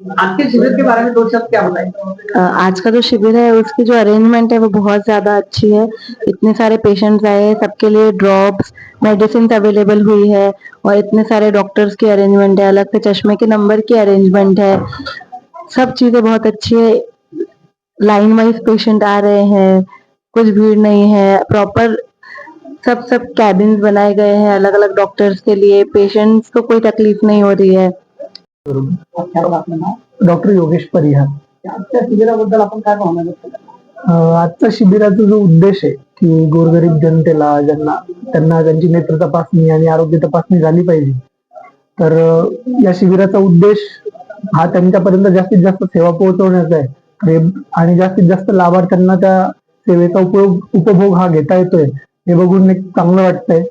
आज के शिविर के बारे में दो शब्द क्या बताएं? आज का जो शिविर है उसकी जो अरेंजमेंट है वो बहुत ज़्यादा अच्छी है। इतने सारे पेशेंट्स आए हैं, सबके लिए ड्रॉप्स, मेडिसिन अवेलेबल हुई है और इतने सारे डॉक्टर्स की अरेंजमेंट है, अलग से चश्मे के नंबर की अरेंजमेंट है। सब चीज़ें बहुत अच्छी है। लाइन वाइज पेशेंट आ रहे हैं, कुछ भीड़ नहीं है। प्रॉपर सब सब कैबिन्स बनाए गए हैं अलग अलग डॉक्टर्स के लिए। पेशेंट्स को कोई तकलीफ नहीं हो रही है। डॉक्टर योगेश परिहार. आजच्या शिबिराबद्दल आपण काय भावना व्यक्त करता? आजच्या शिबिराचा जो उद्देश आहे की गोरगरीब जनतेला त्यांना त्यांची नेत्र तपासणी आणि आरोग्य तपासणी झाली पाहिजे, तर या शिबिराचा उद्देश हा त्यांच्यापर्यंत जास्तीत जास्त सेवा पोहोचवण्याचा आहे आणि जास्तीत जास्त लाभार्थ्यांना त्या सेवेचा उपभोग हा घेता येतोय हे बघून एक चांगलं वाटतंय.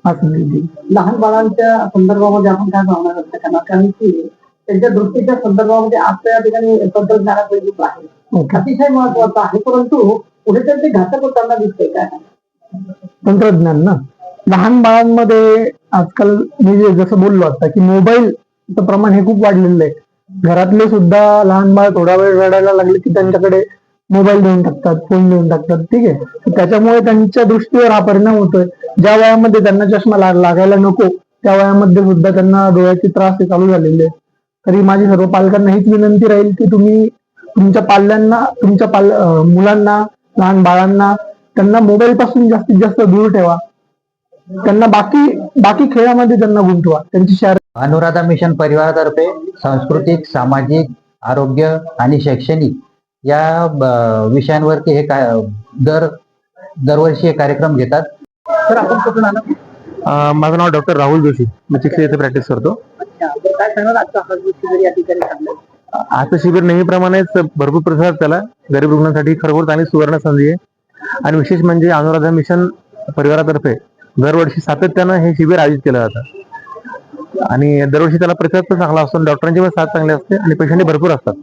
लहान बाळांच्या संदर्भामध्ये आपण काय भावना व्यक्त करणार, कारण की त्यांच्या दृष्टीच्या संदर्भामध्ये आजच्या या ठिकाणी तंत्रज्ञानाचा युग आहे, अतिशय महत्वाचं आहे, परंतु कुठेतरी ते घातक होताना दिसतंय. काय तंत्रज्ञान ना लहान बाळांमध्ये आजकाल मी जसं बोललो आता की मोबाईलचं प्रमाण हे खूप वाढलेलं आहे. घरातले सुद्धा लहान बाळ थोडा वेळ रडायला लागले की त्यांच्याकडे मोबाईल देऊन टाकतात, फोन देऊन टाकतात. ठीक आहे, त्याच्यामुळे त्यांच्या दृष्टीवर हा परिणाम होतोय. ज्या वयामध्ये त्यांना चष्मा लागायला नको त्या वयामध्ये सुद्धा त्यांना डोळ्याचे त्रास हे चालू झालेले. तरी माझी सर्व पालकांना हीच विनंती राहील की तुम्ही तुमच्या मुलांना, लहान बाळांना त्यांना मोबाईल पासून जास्तीत जास्त दूर ठेवा. त्यांना बाकी खेळामध्ये त्यांना गुंतवा. त्यांची अनुराधा मिशन परिवारातर्फे सांस्कृतिक, सामाजिक, आरोग्य आणि शैक्षणिक या विषयांवरती हे दरवर्षी हे कार्यक्रम घेतात. तर आपण कुठून आला? माझं नाव डॉक्टर राहुल जोशी. मी चिखली येथे प्रॅक्टिस करतो. काय सांगणार आजचा हा शिबिर या ठिकाणी चांगलं? आजचं शिबिर नेहमीप्रमाणेच भरपूर प्रतिसाद त्याला. गरीब रुग्णांसाठी खरोखर चांगली सुवर्ण संधी आहे आणि विशेष म्हणजे अनुराधा मिशन परिवारातर्फे दरवर्षी सातत्यानं हे शिबिर आयोजित केलं जातं आणि दरवर्षी त्याला प्रतिसाद पण चांगला असतो. डॉक्टरांची पण साथ चांगली असते आणि पेशंटही भरपूर असतात.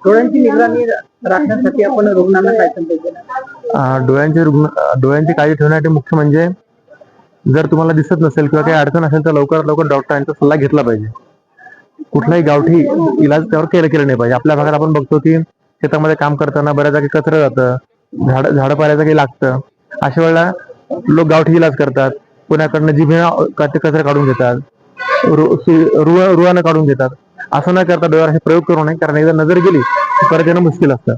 डोळ्यांची निगराणी राखण्यासाठी आपण रुग्णांना काय संदेश देणार? डोळ्यांची काळजी ठेवण्यासाठी मुख्य म्हणजे जर तुम्हाला दिसत नसेल किंवा काही अडचण असेल तर लवकरात लवकर डॉक्टरांचा सल्ला घेतला पाहिजे. कुठलाही गावठी इलाज त्यावर केलं नाही पाहिजे. आपल्या भागात आपण बघतो की शेतामध्ये काम करताना बऱ्याच जागी कचरं जातं, झाडं पाल्याचं काही लागतं. अशा वेळेला लोक गावठी इलाज करतात. पुण्याकडनं जिभेनं कचरा काढून घेतात, रुळानं काढून घेतात. असं न करता डोळ्यावर हे प्रयोग करू नये, कारण एकदा नजर गेली परत येणं मुश्किल असतं.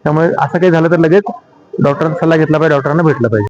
त्यामुळे असं काही झालं तर लगेच डॉक्टरांचा सल्ला घेतला पाहिजे, डॉक्टरांना भेटलं पाहिजे.